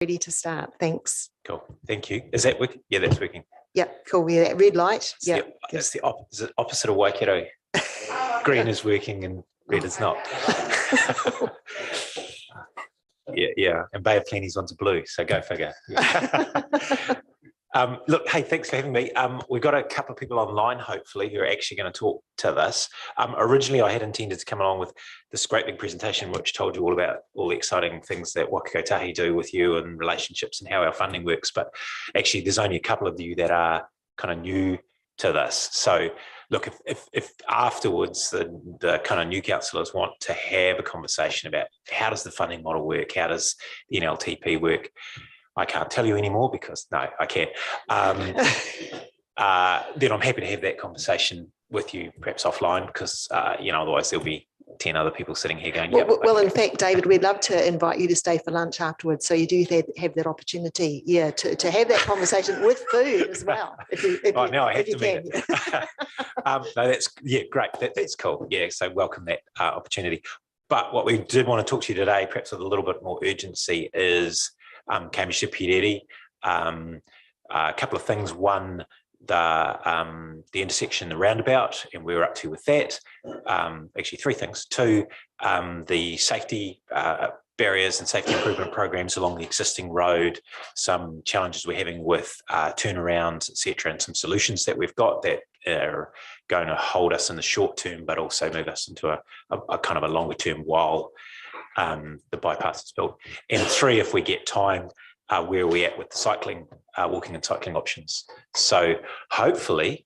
ready to start. Thanks. Cool. Thank you. Is that working? Yeah, that's working. Yep, cool. Yeah, that red light. Yeah, it's the opposite of Waikato. Green is working and red is not. yeah. And Bay of Plenty's one's blue, so go figure. Look, hey, thanks for having me. We've got a couple of people online, hopefully, who are actually going to talk to this. Originally, I had intended to come along with this great big presentation, which told you all about all the exciting things that Waka Kotahi do with you and relationships and how our funding works. But actually, there's only a couple of you that are kind of new to this. So, look, if afterwards the kind of new councillors want to have a conversation about how does the funding model work, how does the NLTP work, I can't tell you anymore because no, I can't. Then I'm happy to have that conversation with you, perhaps offline, because otherwise there'll be 10 other people sitting here going. Well, in fact, David, we'd love to invite you to stay for lunch afterwards, so you do have that opportunity, to have that conversation with food as well. Now I have to meet it. No, that's great. That's cool. Yeah, so welcome that opportunity. But what we did want to talk to you today, perhaps with a little bit more urgency, is Cambridge Pireri. A couple of things. One, the intersection, the roundabout, and where we're up to with that. Actually, three things. Two, the safety barriers and safety improvement programs along the existing road, some challenges we're having with turnarounds, etc., and some solutions that we've got that are going to hold us in the short term, but also move us into a kind of a longer term while the bypass is built. And three, if we get time, where are we at with the cycling, walking and cycling options? So hopefully,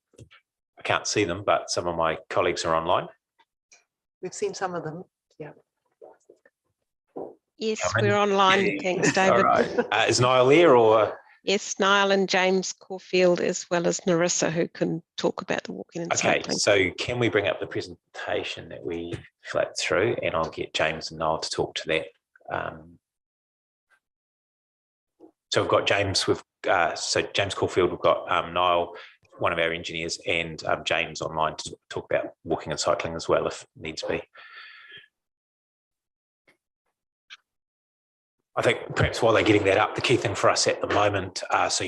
I can't see them, but some of my colleagues are online. We've seen some of them, yeah. Yes, we're online. Thanks, David. All right. Is Niall there or? Yes, Niall and James Caulfield, as well as Narissa, who can talk about the walking and cycling. Okay, so can we bring up the presentation that we flipped through, and I'll get James and Niall to talk to that. So we've got James, James Caulfield, we've got Niall, one of our engineers, and James online to talk about walking and cycling as well, if needs be. I think perhaps while they're getting that up, the key thing for us at the moment, so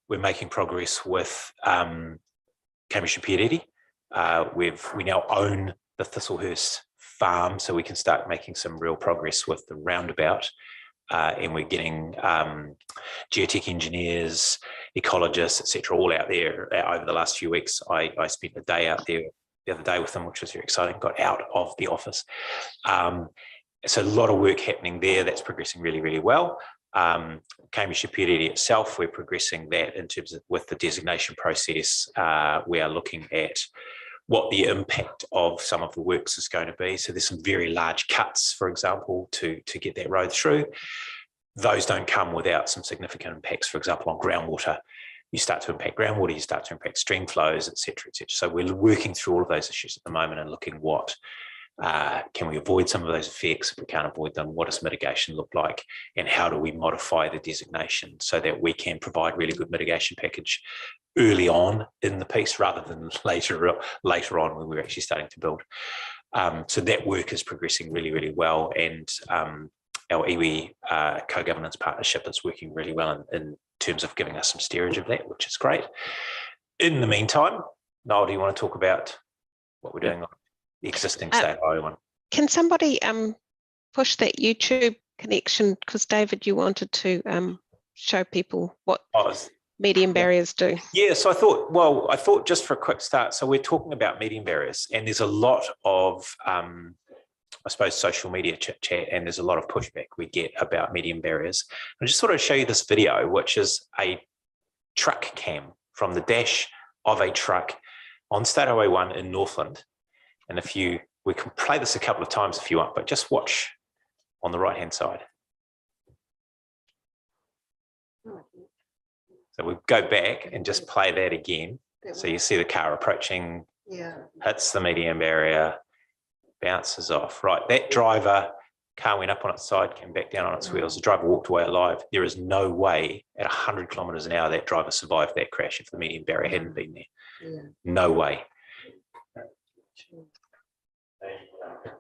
we're making progress with Cambridge Pireri. We now own the Thistlehurst farm, so we can start making some real progress with the roundabout. And we're getting geotech engineers, ecologists, etc., all out there over the last few weeks. I spent a day out there the other day with them, which was very exciting. Got out of the office. So a lot of work happening there. That's progressing really, really well. Cambridge Pireri itself, we're progressing that in terms of with the designation process. We are looking at what the impact of some of the works is going to be. So there's some very large cuts, for example, to get that road through. Those don't come without some significant impacts, for example, on groundwater. You start to impact groundwater, you start to impact stream flows, et cetera, et cetera. So we're working through all of those issues at the moment and looking what can we avoid some of those effects? If we can't avoid them, what does mitigation look like? And how do we modify the designation so that we can provide really good mitigation package early on in the piece rather than later on when we're actually starting to build. So that work is progressing really, really well. And our iwi co-governance partnership is working really well in terms of giving us some steerage of that, which is great. In the meantime, Niall, do you want to talk about what we're doing on the existing State Highway one? Can somebody push that YouTube connection? Because David, you wanted to show people what medium barriers do. Yeah, so I thought just for a quick start, so we're talking about medium barriers, and there's a lot of I suppose social media chit chat, and there's a lot of pushback we get about medium barriers. I just sort of show you this video, which is a truck cam from the dash of a truck on State Highway 1 in Northland. And we can play this a couple of times if you want, but just watch on the right-hand side. So we go back and just play that again. So you see the car approaching, hits the median barrier, bounces off. Right, that driver, car went up on its side, came back down on its wheels. The driver walked away alive. There is no way at 100 kilometres an hour that driver survived that crash if the median barrier hadn't been there. No way.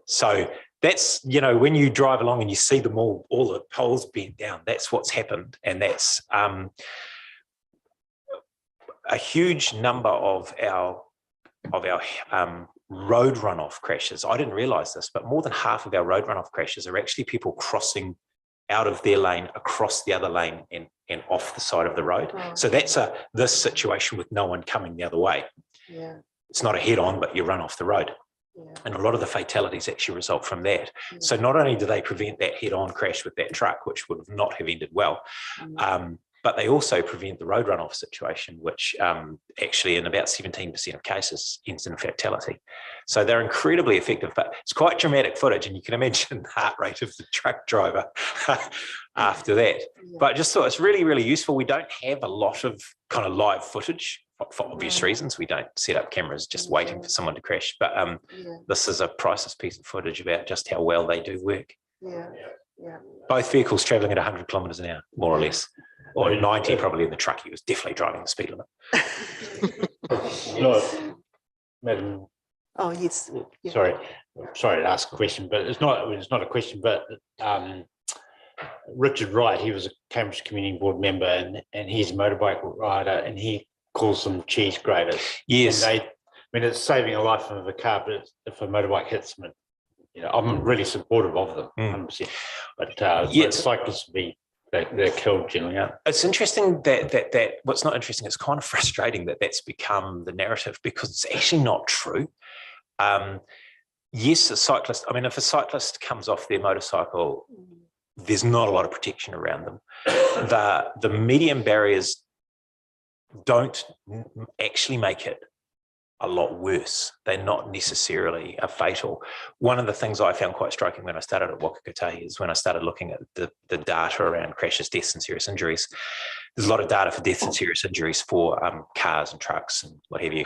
So that's, you know, when you drive along and you see them all the poles bent down, that's what's happened. And that's a huge number of our road runoff crashes. I didn't realise this, but more than half of our road runoff crashes are actually people crossing out of their lane across the other lane and off the side of the road. Oh. So that's this situation with no one coming the other way. Yeah. It's not a head-on, but you run off the road. Yeah. And a lot of the fatalities actually result from that. Yeah. So not only do they prevent that head-on crash with that truck, which would not have ended well, but they also prevent the road runoff situation, which actually in about 17% of cases ends in fatality. So they're incredibly effective, but it's quite dramatic footage, and you can imagine the heart rate of the truck driver after that. Yeah. But I just thought it's really, really useful. We don't have a lot of kind of live footage for obvious reasons. We don't set up cameras just waiting for someone to crash. But this is a priceless piece of footage about just how well they do work. Yeah. Yeah. Both vehicles travelling at 100 kilometres an hour, more or less. Or 90 probably in the truck. He was definitely driving the speed limit. No, Madam. Oh, yes. Yeah. Sorry to ask a question, but it's not a question, but Richard Wright, he was a Cambridge Community Board member, and he's a motorbike rider, and he calls them cheese graters. Yes. And it's saving a life of a car, but if a motorbike hits them, you know, I'm really supportive of them, 100%. But cyclists would be they're killed generally. Yeah. It's interesting that what's not interesting, it's kind of frustrating that that's become the narrative, because it's actually not true. Yes, a cyclist, I mean, if a cyclist comes off their motorcycle, there's not a lot of protection around them. The medium barriers don't actually make it a lot worse. They're not necessarily fatal. One of the things I found quite striking when I started at Waka Kotahi is when I started looking at the data around crashes, deaths and serious injuries. There's a lot of data for deaths and serious injuries for cars and trucks and what have you.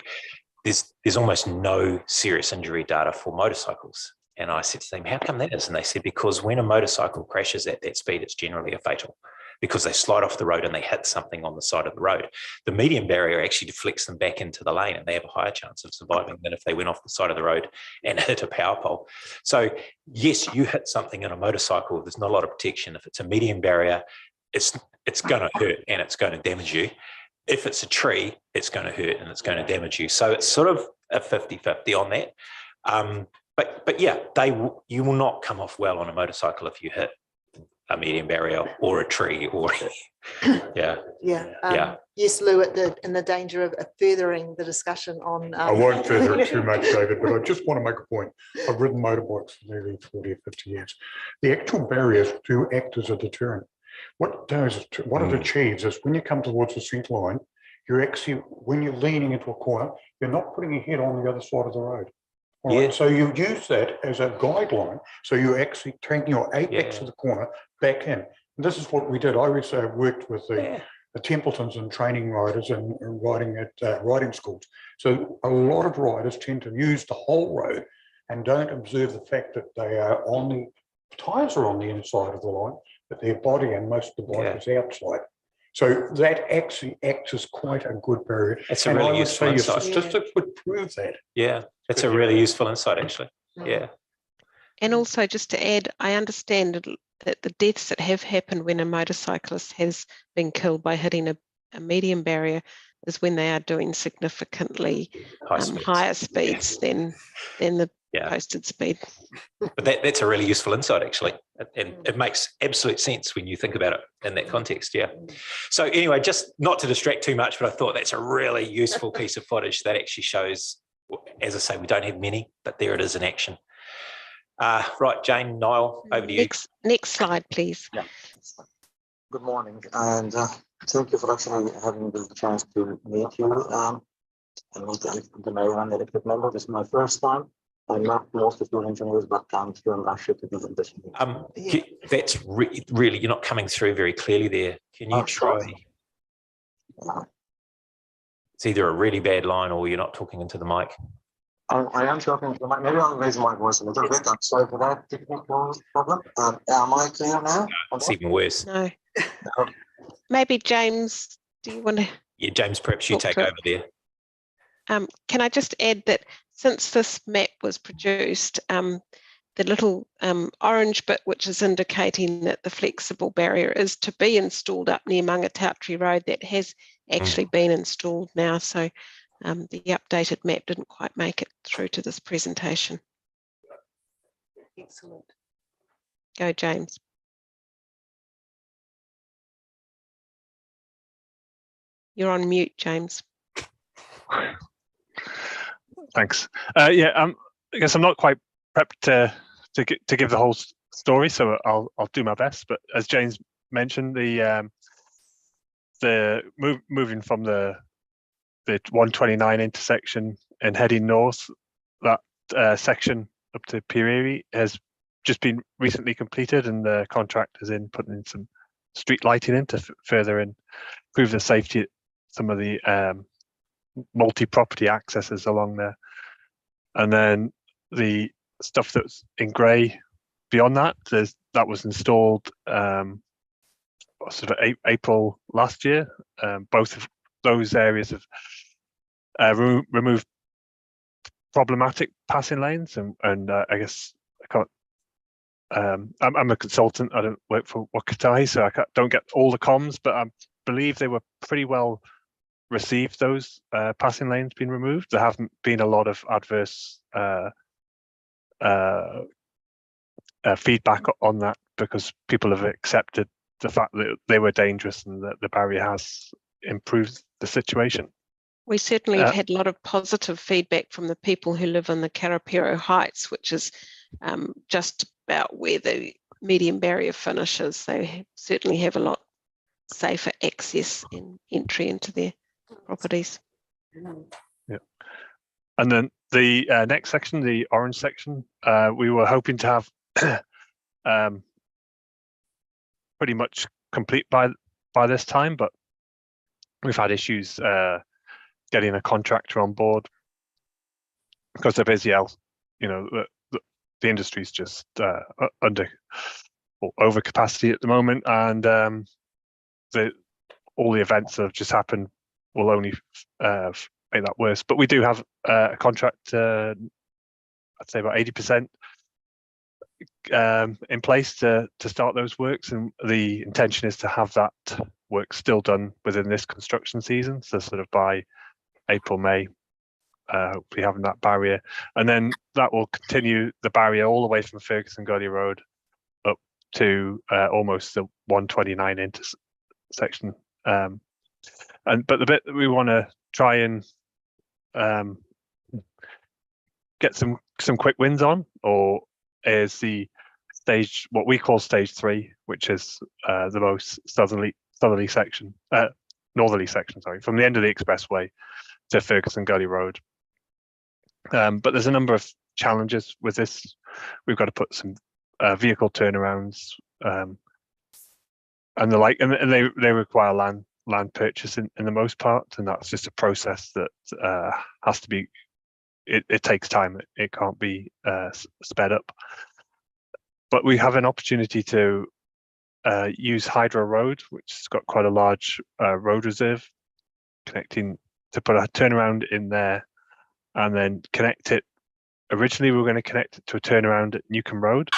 There's almost no serious injury data for motorcycles. And I said to them, how come that is? And they said, because when a motorcycle crashes at that speed, it's generally a fatal, because they slide off the road and they hit something on the side of the road. The medium barrier actually deflects them back into the lane, and they have a higher chance of surviving than if they went off the side of the road and hit a power pole. So yes, you hit something in a motorcycle, there's not a lot of protection. If it's a medium barrier, it's going to hurt and it's going to damage you. If it's a tree, it's going to hurt and it's going to damage you. So it's sort of a 50-50 on that. But yeah, you will not come off well on a motorcycle if you hit a medium barrier or a tree or Yes, Lou, in the danger of furthering the discussion on I won't further it too much, David, but I just want to make a point. I've ridden motorbikes for nearly 40 or 50 years. The actual barriers do act as a deterrent. What it achieves is when you come towards the centre line, you're actually, when you're leaning into a corner, you're not putting your head on the other side of the road. All right, so you use that as a guideline. So you're actually taking your apex of the corner back in. And this is what we did. I also worked with the Templetons and training riders and riding at riding schools. So a lot of riders tend to use the whole road and don't observe the fact that they are on the tyres are on the inside of the line, but their body and most of the bike is outside. So that actually acts as quite a good barrier. It's a really useful insight. Statistics would prove that. Yeah, it's a really useful insight, actually. Yeah. And also, just to add, I understand that the deaths that have happened when a motorcyclist has been killed by hitting a medium barrier is when they are doing significantly higher speeds than the posted speed. But that's a really useful insight, actually. And it makes absolute sense when you think about it in that context, So anyway, just not to distract too much, but I thought that's a really useful piece of footage that actually shows, as I say, we don't have many, but there it is in action. Right, Jane, Niall, over to you. Next slide, please. Yeah. Good morning, and thank you for actually having the chance to meet you and meet the mayor and the elected member. This is my first time. I met most of your engineers, but I'm feeling actually to be in this meeting. That's really, you're not coming through very clearly there. Can you try? It's either a really bad line or you're not talking into the mic. I am talking to the mic. Maybe I'll raise my voice a little bit. I'm sorry for that technical problem. Am I clear now? No, it's even worse. No. Maybe James, do you want to? Yeah, James, perhaps you take over there. Can I just add that since this map was produced, the little orange bit, which is indicating that the flexible barrier is to be installed up near Mangatautari Road, that has actually been installed now. So the updated map didn't quite make it through to this presentation. Excellent. Go, James. You're on mute, James. Thanks. Yeah, I guess I'm not quite prepped to give the whole story, so I'll do my best. But as James mentioned, the moving from the 129 intersection and heading north, that section up to Piriri has just been recently completed, and the contractor's in putting in some street lighting in to further improve the safety at some of the multi-property accesses along there. And then the stuff that's in grey beyond that, that was installed sort of April last year. Both of those areas have removed problematic passing lanes, and I guess I can't. I'm a consultant. I don't work for Wakatai, so don't get all the comms, but I believe they were pretty well received, those passing lanes being removed. There haven't been a lot of adverse feedback on that, because people have accepted the fact that they were dangerous and that the barrier has improved the situation. We certainly have had a lot of positive feedback from the people who live in the Karapiro Heights, which is just about where the medium barrier finishes. They certainly have a lot safer access and entry into their properties. Yeah, and then the next section, the orange section, we were hoping to have pretty much complete by this time, but we've had issues getting a contractor on board because they're busy. The industry's just under or over capacity at the moment, and all the events that have just happened will only make that worse. But we do have a contract, I'd say about 80% in place to start those works, and the intention is to have that work still done within this construction season, so sort of by April, May, hopefully having that barrier, and then that will continue the barrier all the way from Ferguson Gully Road up to almost the 129 intersection. But the bit that we want to try and get some quick wins on, or is the stage, what we call stage 3, which is the most northerly section, sorry, from the end of the expressway to Ferguson Gully Road. But there's a number of challenges with this. We've got to put some vehicle turnarounds and the like, and they require land purchase in the most part, and that's just a process that has to be. It takes time. It can't be sped up. But we have an opportunity to use Hydro Road, which has got quite a large road reserve, to put a turnaround in there, and then connect it. Originally, we were going to connect it to a turnaround at Newcombe Road,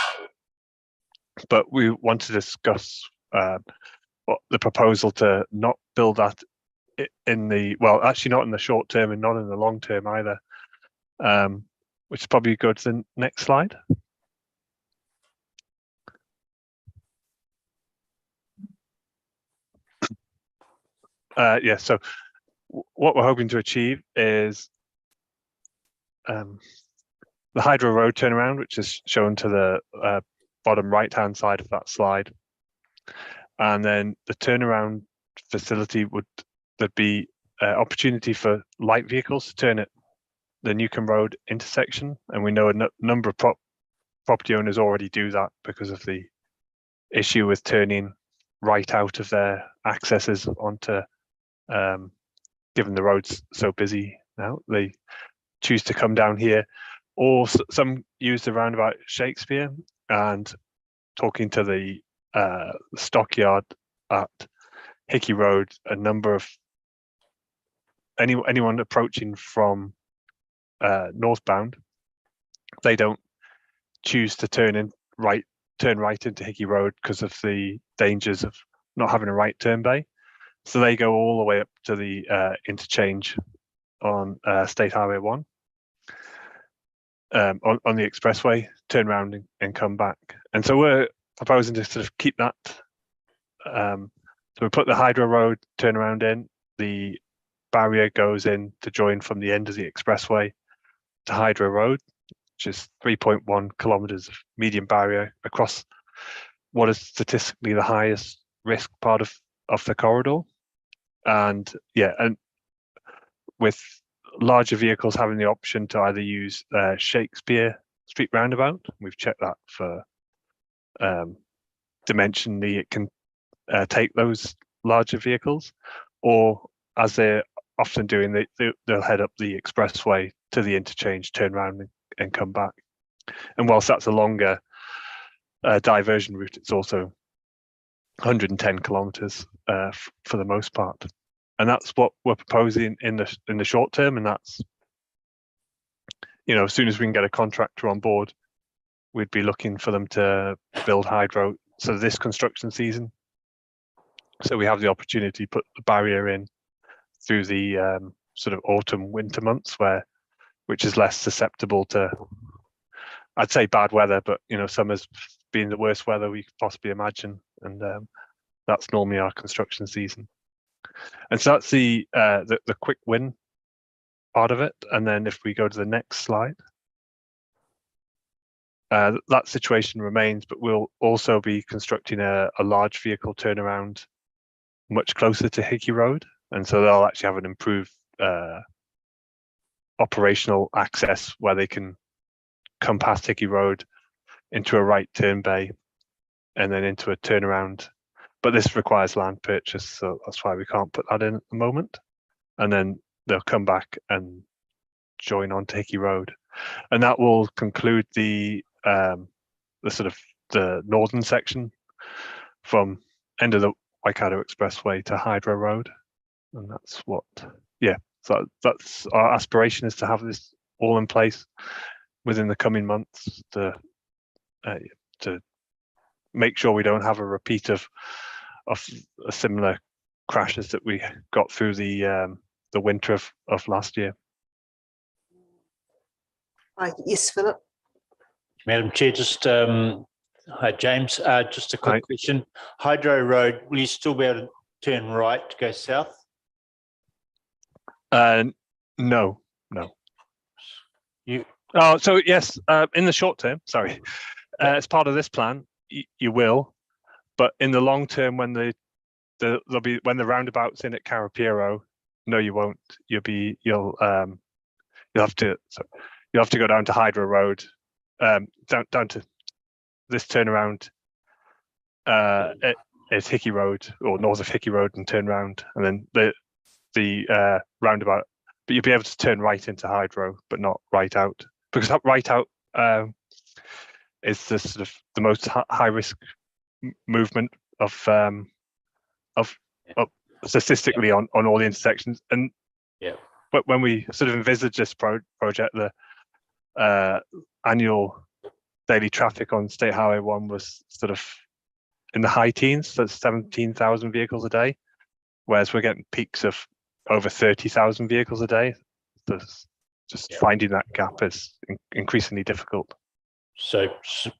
but we want to discuss the proposal to not build that actually not in the short term and not in the long term either, which is probably go to the next slide. Yeah, so what we're hoping to achieve is the Hydro Road turnaround, which is shown to the bottom right-hand side of that slide. And then the turnaround facility there'd be opportunity for light vehicles to turn at the Newcombe Road intersection. And we know a number of property owners already do that because of the issue with turning right out of their accesses onto, given the road's so busy now, they choose to come down here, or some use the roundabout Shakespeare. And talking to the stockyard at Hickey Road, a number of anyone approaching from northbound, they don't choose to turn right into Hickey Road because of the dangers of not having a right turn bay. So they go all the way up to the interchange on State Highway 1 on the expressway, turn around and come back. And so we're proposing to sort of keep that. So we put the Hydro Road turnaround in, the barrier goes in to join from the end of the expressway to Hydro Road, which is 3.1 kilometers of medium barrier across what is statistically the highest risk part of the corridor. And yeah, and with larger vehicles having the option to either use Shakespeare Street roundabout, we've checked that for dimensionally it can take those larger vehicles, or as they're often doing, they'll head up the expressway to the interchange, turn around and come back. And whilst that's a longer diversion route, it's also 110 kilometers for the most part. And that's what we're proposing in the short term. And that's, as soon as we can get a contractor on board, we'd be looking for them to build Hydro. So this construction season, so we have the opportunity to put the barrier in through the sort of autumn, winter months, which is less susceptible to, I'd say, bad weather, but summer's been the worst weather we could possibly imagine, and that's normally our construction season. And so that's the quick win part of it. And then if we go to the next slide, that situation remains, but we'll also be constructing a large vehicle turnaround much closer to Hickey Road, and so they'll actually have an improved operational access where they can come past Hickey Road into a right turn bay and then into a turnaround. But this requires land purchase, so that's why we can't put that in at the moment. And then they'll come back and join on to Hickey Road, and that will conclude the sort of the northern section from end of the Waikato Expressway to Hydro Road. And that's what, so that's our aspiration, is to have this all in place within the coming months to make sure we don't have a repeat of similar crashes that we got through the winter of last year. Right. Yes, Philip. Madam Chair, just hi James, just a quick question. Hydro Road, will you still be able to turn right to go south? No. So yes, in the short term, sorry, as part of this plan, you will, but in the long term, when there'll be when the roundabout's in at Karapiro, no, you won't. You'll have to go down to Hydro Road, down to this turnaround. It's Hickey Road, or north of Hickey Road, and turn round, and then the roundabout. But you'll be able to turn right into Hydro, but not right out, because that right out is the sort of the most high risk movement of statistically on all the intersections. And but when we sort of envisage this project, the annual daily traffic on State Highway 1 was sort of in the high teens, so 17,000 vehicles a day, whereas we're getting peaks of over 30,000 vehicles a day. Just finding that gap is increasingly difficult. So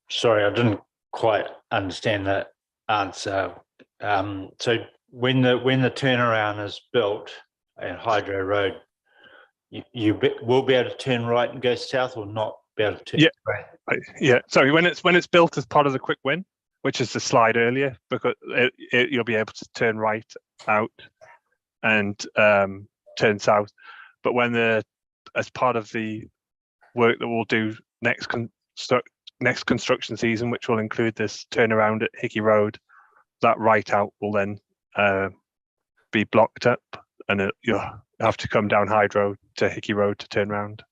sorry, I didn't quite understand that answer. So when the turnaround is built at Hydro Road, you will be able to turn right and go south, or not be able to turn right? Sorry, when it's built as part of the quick win, which is the slide earlier, because you'll be able to turn right out and turn south. But as part of the work that we'll do next construction season, which will include this turnaround at Hickey Road, that right out will then be blocked up, and you'll have to come down Hydro to Hickey Road to turn around.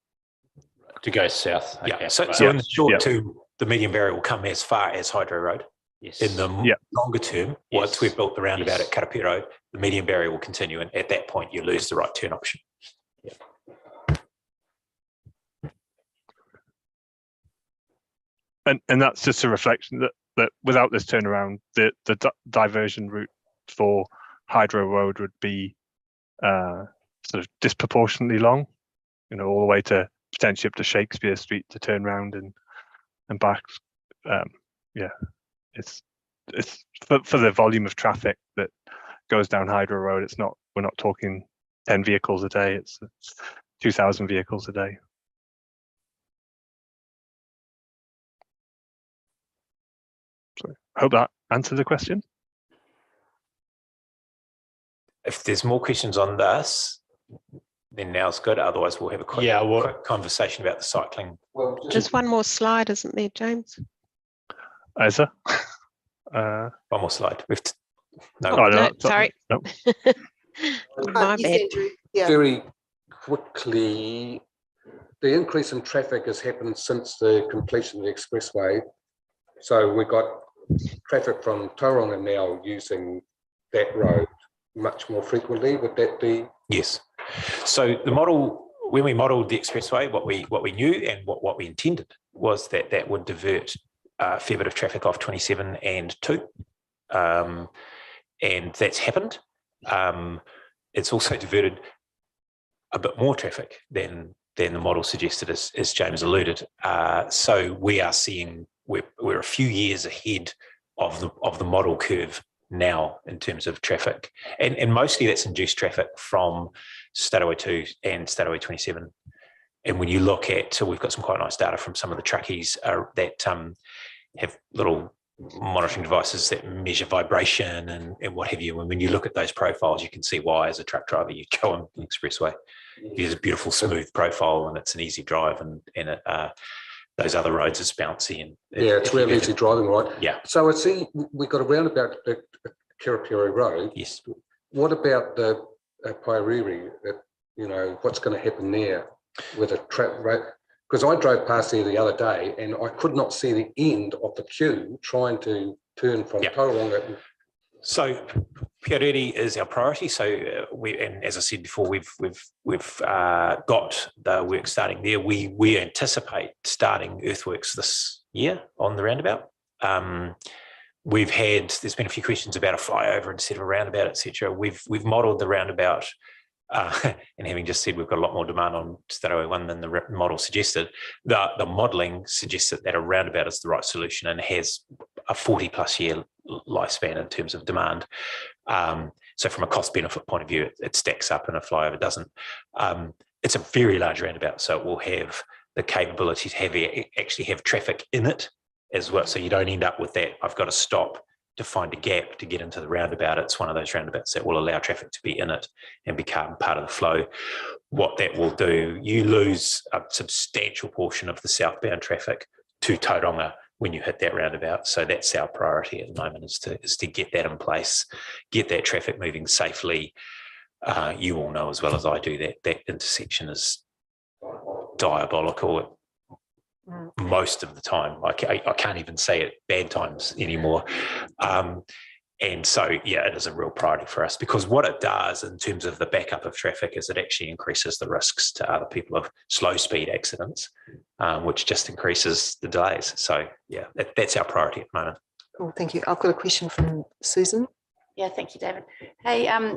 To go south. Okay. So in the short term, the medium barrier will come as far as Hydro Road. Yes. In the longer term, once we've built the roundabout at Karapiro, the medium barrier will continue, and at that point you lose the right turn option. And that's just a reflection that without this turnaround, the diversion route for Hydro Road would be sort of disproportionately long, all the way to potentially up to Shakespeare Street to turn round and back. It's for the volume of traffic that goes down Hydro Road. We're not talking 10 vehicles a day. It's 2,000 vehicles a day. So I hope that answers the question. If there's more questions on this, then now's good. Otherwise, we'll have a quick conversation about the cycling. Just one more slide, isn't there, James? Is there? One more slide. No, sorry. No. My Yes, bad. Andrew. Yeah. Very quickly, the increase in traffic has happened since the completion of the expressway. So we've got traffic from Tauranga now using that road much more frequently. Would that be? Yes. So the model, when we modelled the expressway, what we knew and what we intended was that would divert a fair bit of traffic off 27 and 2, and that's happened. It's also diverted a bit more traffic than the model suggested, as James alluded. So we are seeing we're a few years ahead of the model curve now in terms of traffic, and mostly that's induced traffic from Stairway 2 and Stairway 27. And when you look at, so we've got some quite nice data from some of the truckies that have little monitoring devices that measure vibration and what have you. And when you look at those profiles, you can see why, as a truck driver, you go on the expressway. There's a beautiful smooth profile and it's an easy drive, and those other roads it's bouncy and It's really easy driving, right? Yeah. So I see we've got a roundabout at Kirapiri Road. Yes. What about the Pairiri? What's going to happen there with a traffic rate? Because I drove past there the other day and I could not see the end of the queue trying to turn from Tauranga. So Pireri is our priority. So and as I said before, we've got the work starting there. We anticipate starting earthworks this year on the roundabout. There's been a few questions about a flyover instead of a roundabout, etc. We've modelled the roundabout, and having just said we've got a lot more demand on Stairway 1 than the model suggested, the modelling suggested that a roundabout is the right solution and has a 40+ year lifespan in terms of demand. So from a cost benefit point of view, it stacks up and a flyover doesn't. It's a very large roundabout, so it will have the capability to actually have traffic in it as well. So you don't end up with that, I've got to stop to find a gap to get into the roundabout. It's one of those roundabouts that will allow traffic to be in it and become part of the flow. What that will do, you lose a substantial portion of the southbound traffic to Tauranga when you hit that roundabout. So that's our priority at the moment, is to get that in place, get that traffic moving safely. You all know as well as I do that intersection is diabolical most of the time. I can't even say it bad times anymore. And so, it is a real priority for us, because what it does in terms of the backup of traffic is it actually increases the risks to other people of slow speed accidents, which just increases the delays. So that's our priority at the moment. Cool, thank you. I've got a question from Susan. Yeah, thank you, David. Hey, I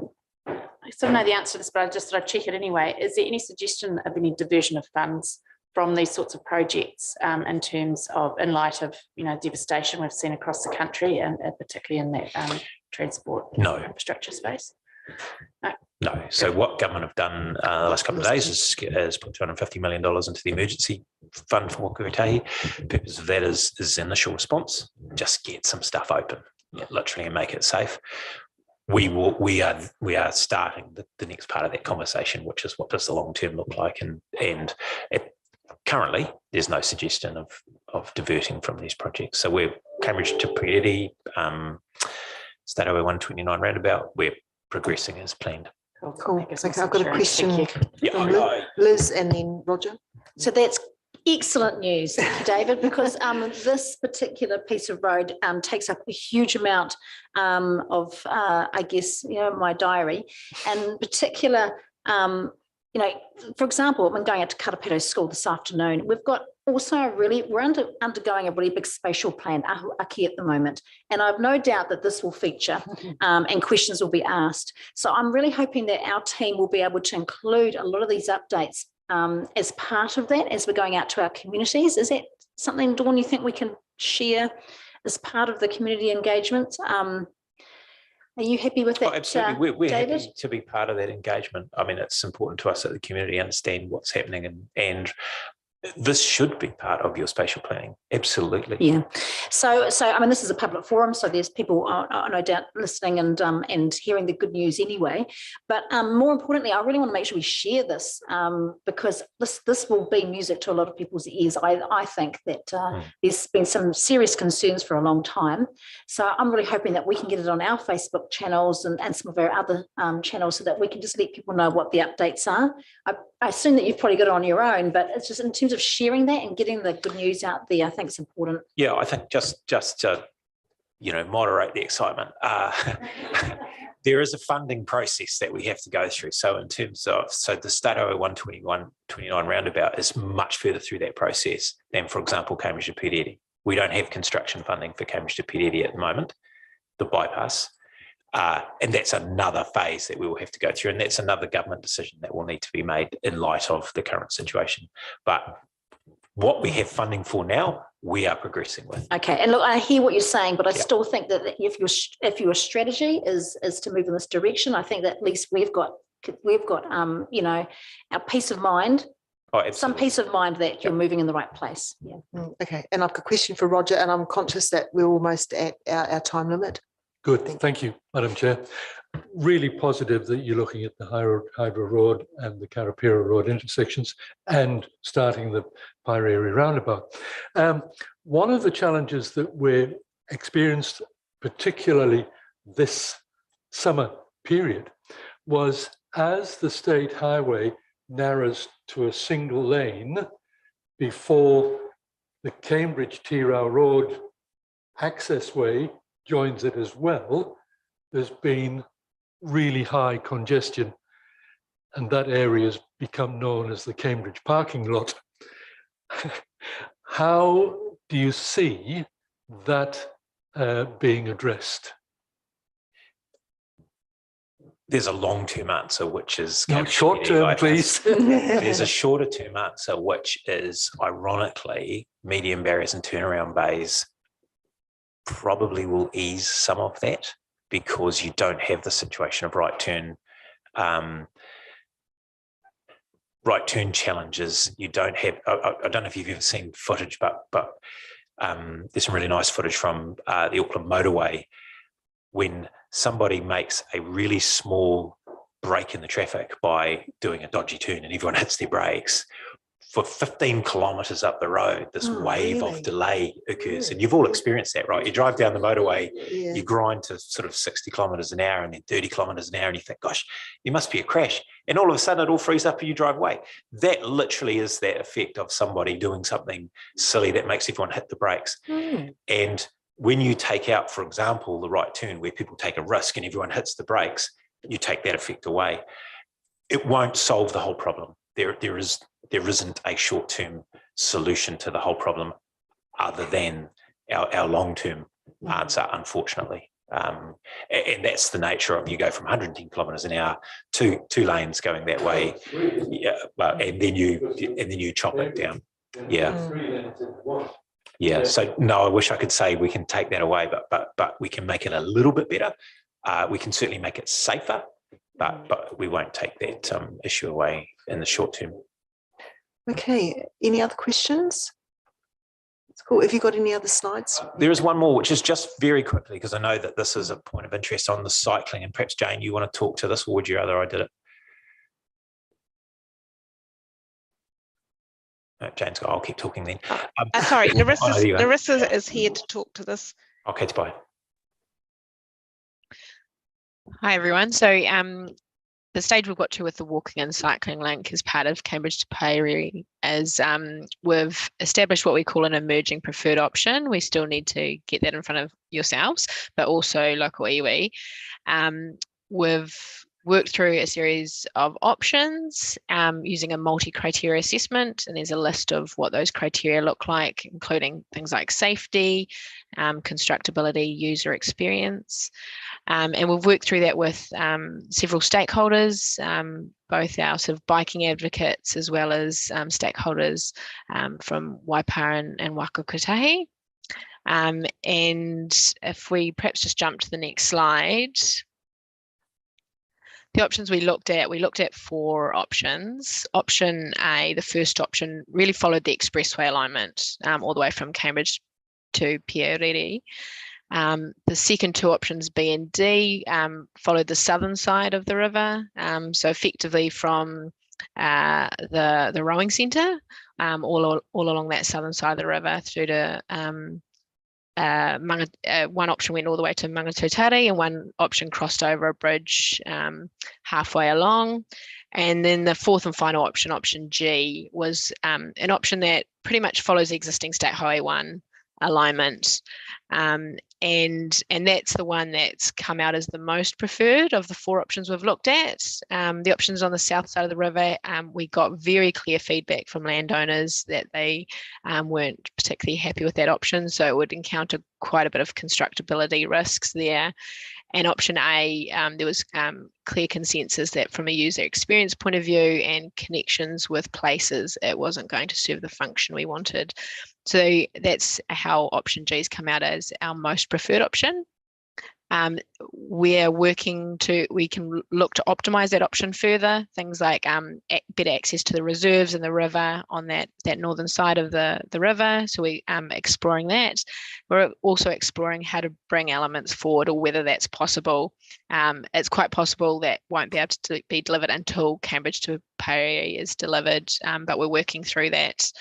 sort of know the answer to this, but I just thought I'd check it anyway. Is there any suggestion of any diversion of funds from these sorts of projects in light of devastation we've seen across the country, and particularly in that transport infrastructure space? No. So what government have done the last couple of days is put $250 million into the emergency fund for Kotahi. The purpose of that is initial response, just get some stuff open, literally, and make it safe. We are starting the next part of that conversation, which is what does the long term look like, and currently there's no suggestion of diverting from these projects. So we're Cambridge to Pireri, Stairway 129 roundabout. We're progressing as planned. Cool. Okay, I've got a question from Liz and then Roger. So that's excellent news, David, because this particular piece of road takes up a huge amount of, my diary, and in particular, for example, I'm going out to Karapiro School this afternoon. We've got also we're undergoing a really big spatial plan, Aki, at the moment. And I've no doubt that this will feature and questions will be asked. So I'm really hoping that our team will be able to include a lot of these updates as part of that as we're going out to our communities. Is that something, Dawn, you think we can share as part of the community engagement? Are you happy with that? Absolutely. We're David? happy to be part of that engagement. I mean, it's important to us that the community understand what's happening, and this should be part of your spatial planning. Absolutely. Yeah. So I mean, this is a public forum, so there's people no doubt listening and hearing the good news anyway. But more importantly, I really want to make sure we share this because this will be music to a lot of people's ears. I think that there's been some serious concerns for a long time. So I'm really hoping that we can get it on our Facebook channels and some of our other channels so that we can just let people know what the updates are. I assume that you've probably got it on your own, but it's just in terms of sharing that and getting the good news out there, I think it's important. Yeah, I think just to moderate the excitement. There is a funding process that we have to go through. So in terms of the State Highway 121-29 roundabout is much further through that process than, for example, Cambridge to Periri. We don't have construction funding for Cambridge to Periri at the moment, the bypass. And that's another phase that we will have to go through. And that's another government decision that will need to be made in light of the current situation. But what we have funding for now, we are progressing with. Okay, and look, I hear what you're saying, but I still think that if your strategy is to move in this direction, I think that at least we've got our peace of mind. Some peace of mind that you're moving in the right place. Yeah. Okay, and I've got a question for Roger, and I'm conscious that we're almost at our time limit. Good, thank you, Madam Chair. Really positive that you're looking at the Hydro Road and the Karapiro Road intersections and starting the Periri roundabout. One of the challenges that we experienced, particularly this summer period, was as the state highway narrows to a single lane before the Cambridge Tirau Road access way joins it as well, there's been really high congestion, and that area has become known as the Cambridge parking lot. How do you see that being addressed? There's a long-term answer, which is short-term, please. There's a shorter-term answer, which is, ironically, medium barriers and turnaround bays probably will ease some of that because you don't have the situation of right turn challenges. You don't have. I don't know if you've ever seen footage, but there's some really nice footage from the Auckland motorway when somebody makes a really small break in the traffic by doing a dodgy turn and everyone hits their brakes. For 15 kilometres up the road, this wave of delay occurs. And you've all experienced that, right? You drive down the motorway, you grind to sort of 60 kilometres an hour and then 30 kilometres an hour, and you think, gosh, there must be a crash. And all of a sudden it all frees up and you drive away. That literally is that effect of somebody doing something silly that makes everyone hit the brakes. And when you take out, for example, the right turn where people take a risk and everyone hits the brakes, you take that effect away. It won't solve the whole problem. There isn't a short-term solution to the whole problem other than our long-term answer, unfortunately. And that's the nature of, you go from 110 kilometres an hour to two lanes going that way, and then you chop it down. So no, I wish I could say we can take that away, but we can make it a little bit better. We can certainly make it safer, but we won't take that issue away in the short term. Okay, any other questions? It's cool. Have you got any other slides? There is one more, which is just very quickly, because I know that this is a point of interest on the cycling, and perhaps Jane, you want to talk to this, or would you rather I did it? No, Jane's got, I'll keep talking then. Sorry, Narissa is here to talk to this. Okay, bye. Hi everyone. So the stage we've got to with the walking and cycling link is part of Cambridge to Periri, as we've established what we call an emerging preferred option. We still need to get that in front of yourselves, but also local iwi. We've worked through a series of options using a multi-criteria assessment, and there's a list of what those criteria look like, including things like safety, constructability, user experience. And we've worked through that with several stakeholders, both our sort of biking advocates as well as stakeholders from Waipara and Waka Kotahi. And if we perhaps just jump to the next slide. The options we looked at 4 options. Option A, the first option, really followed the expressway alignment all the way from Cambridge to Pieriri. The second 2 options, B and D, followed the southern side of the river. So effectively from the rowing centre, all along that southern side of the river through to one option went all the way to Mangatutari, and one option crossed over a bridge halfway along. And then the fourth and final option, option G, was an option that pretty much follows the existing State Highway 1 alignment. And that's the one that's come out as the most preferred of the 4 options we've looked at. The options on the south side of the river, we got very clear feedback from landowners that they weren't particularly happy with that option, so it would encounter quite a bit of constructability risks there. And option A, there was clear consensus that from a user experience point of view and connections with places, it wasn't going to serve the function we wanted. So that's how option G's come out as our most preferred option. We're working we can look to optimize that option further, things like better access to the reserves and the river on that northern side of the river. So we exploring that. We're also exploring how to bring elements forward, or whether that's possible. It's quite possible that won't be able to be delivered until Cambridge to Pariri is delivered, but we're working through that.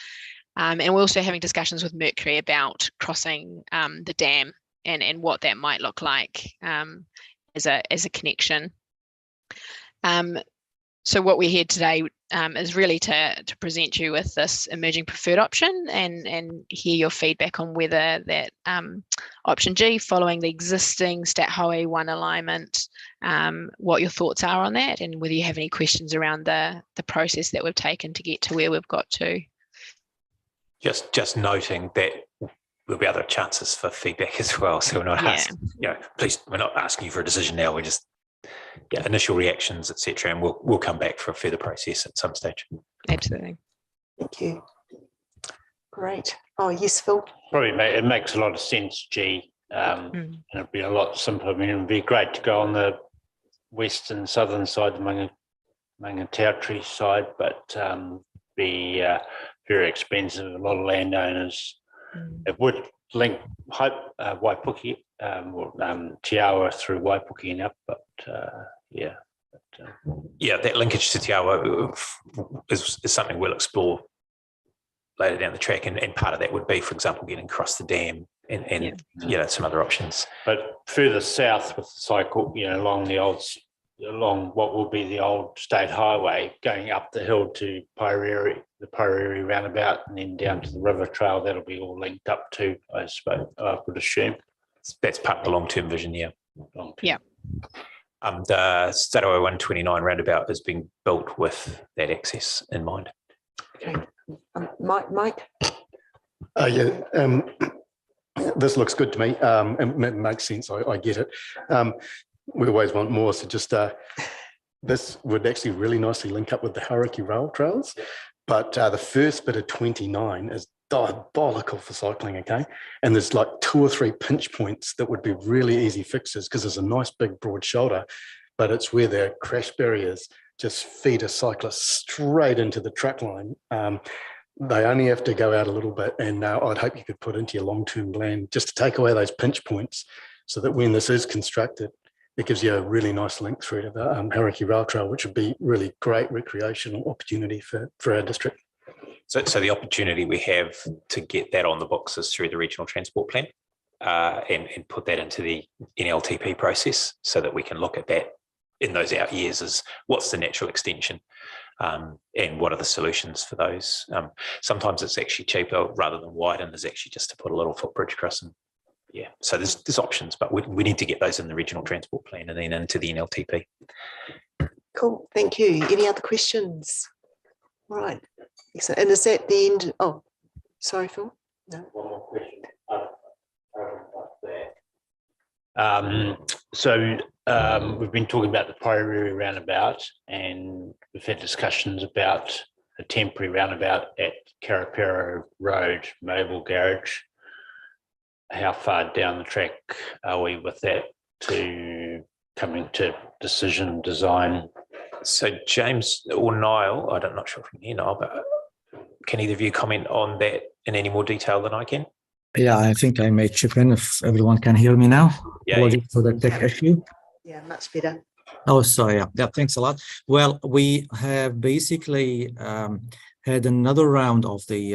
And we're also having discussions with Mercury about crossing the dam and what that might look like as a connection. So what we're here today is really to present you with this emerging preferred option and hear your feedback on whether that option G, following the existing State Highway 1 alignment, what your thoughts are on that, and whether you have any questions around the process that we've taken to get to where we've got to. Just noting that there'll be other chances for feedback as well. So we're not asking, please, we're not asking you for a decision now. We're just initial reactions, etc. And we'll come back for a further process at some stage. Absolutely. Thank you. Great. Oh, yes, Phil. Probably it makes a lot of sense, G. And it'd be a lot simpler. I mean, it'd be great to go on the west and southern side, the Mangatautree side, but be very expensive. A lot of landowners. It would link Waipuki, Te Awa through Waipuki and up, but that linkage to Te Awa is something we'll explore later down the track, and part of that would be, for example, getting across the dam and some other options. But further south with the cycle, along what will be the old state highway, going up the hill to Pariri, the Pariri roundabout, and then down to the river trail, that'll be all linked up to, I suppose, I would assume. That's part of the long-term vision, yeah. Long-term. Yeah. The State Highway 129 roundabout is being built with that access in mind. Okay. Mike? This looks good to me. It makes sense. I get it. We always want more. So just this would actually really nicely link up with the Hauraki rail trails. But the first bit of 29 is diabolical for cycling, okay? And there's like 2 or 3 pinch points that would be really easy fixes because there's a nice big broad shoulder, but it's where the crash barriers just feed a cyclist straight into the track line. They only have to go out a little bit, and I'd hope you could put into your long-term plan just to take away those pinch points so that when this is constructed, it gives you a really nice link through to the Hauraki Rail Trail, which would be really great recreational opportunity for our district. So the opportunity we have to get that on the books is through the regional transport plan and put that into the NLTP process so that we can look at that in those out years as what's the natural extension and what are the solutions for those. Sometimes it's actually cheaper rather than widen is actually just to put a little footbridge across them. Yeah, so there's options, but we need to get those in the regional transport plan and then into the NLTP. Cool, thank you. Any other questions? All right. Excellent. And is that the end? Oh, sorry, Phil. No. One more question. We've been talking about the Pairiri roundabout, and we've had discussions about a temporary roundabout at Karapiro Road, Mobile Garage. How far down the track are we with that to coming to decision design? So James or Niall, I'm not sure if you can hear Niall, but can either of you comment on that in any more detail than I can? Yeah, I think I may chip in if everyone can hear me now. Yeah. Apologies for the tech issue. Yeah, much better. Oh, sorry. Yeah, thanks a lot. Well, we have basically had another round of the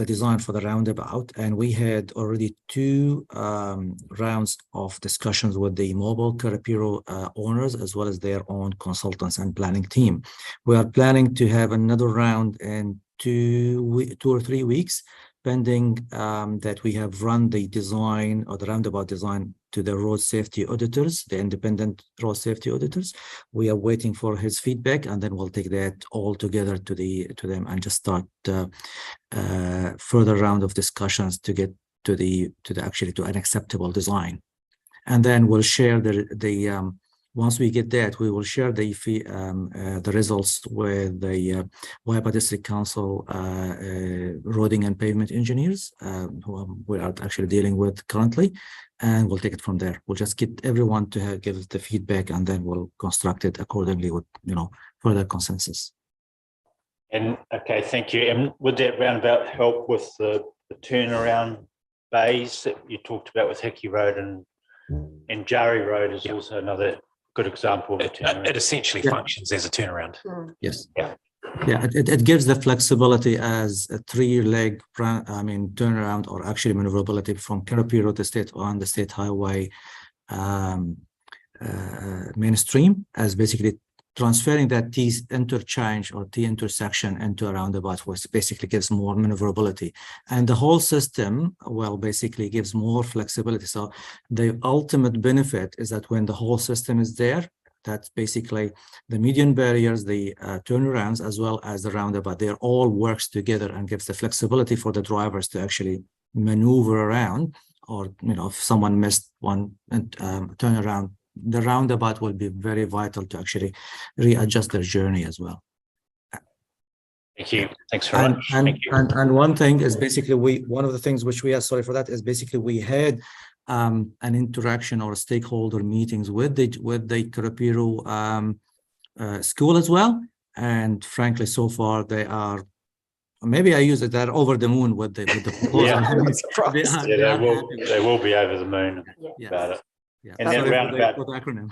design for the roundabout, and we had already two rounds of discussions with the mobile Karapiro owners as well as their own consultants and planning team. We are planning to have another round in 2 or 3 weeks, pending that we have run the design or the roundabout design to the road safety auditors, the independent road safety auditors. We are waiting for his feedback, and then we'll take that all together to them and just start further round of discussions to get to an acceptable design. And then we'll share the once we get that, we will share the results with the Waipa District Council roading and pavement engineers, who we are actually dealing with currently, and we'll take it from there. We'll just get everyone to give the feedback, and then we'll construct it accordingly with further consensus. And okay, thank you. And would that roundabout help with the turnaround bays that you talked about with Hickey Road and Jari Road is also another good example of a turnaround. It essentially functions as a turnaround. Yes. Yeah. Yeah, it gives the flexibility as a 3-leg turnaround, or actually maneuverability from Karapiro to the state highway mainstream, as basically transferring that T interchange or T intersection into a roundabout, which basically gives more maneuverability. And the whole system, well, basically gives more flexibility. So the ultimate benefit is that when the whole system is there, that's basically the median barriers, the turnarounds, as well as the roundabout, they all works together and gives the flexibility for the drivers to actually maneuver around, or, if someone missed one turnaround, the roundabout will be very vital to actually readjust their journey as well. Thank you. Thanks very much. Thank you. And one thing is basically one of the things which we are sorry for that is basically we had an interaction or stakeholder meetings with the Karapiro school as well, and frankly, so far they are. Maybe I use it. They're over the moon with the proposal. They will be over the moon about it. Yeah. And then roundabout. Acronym.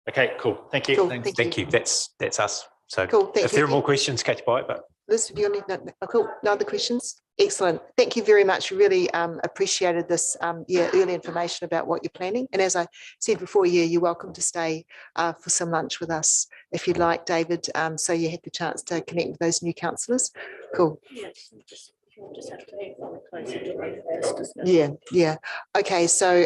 Okay, cool. Thank you. Cool. Thank you. That's us. So Cool. if there are more questions, Kate Bite, but Liz, have you got any, cool. No other questions? Excellent. Thank you very much. Really appreciated this early information about what you're planning. And as I said before, you're welcome to stay for some lunch with us if you'd like, David. So you had the chance to connect with those new councillors. Cool. Yeah. Okay. So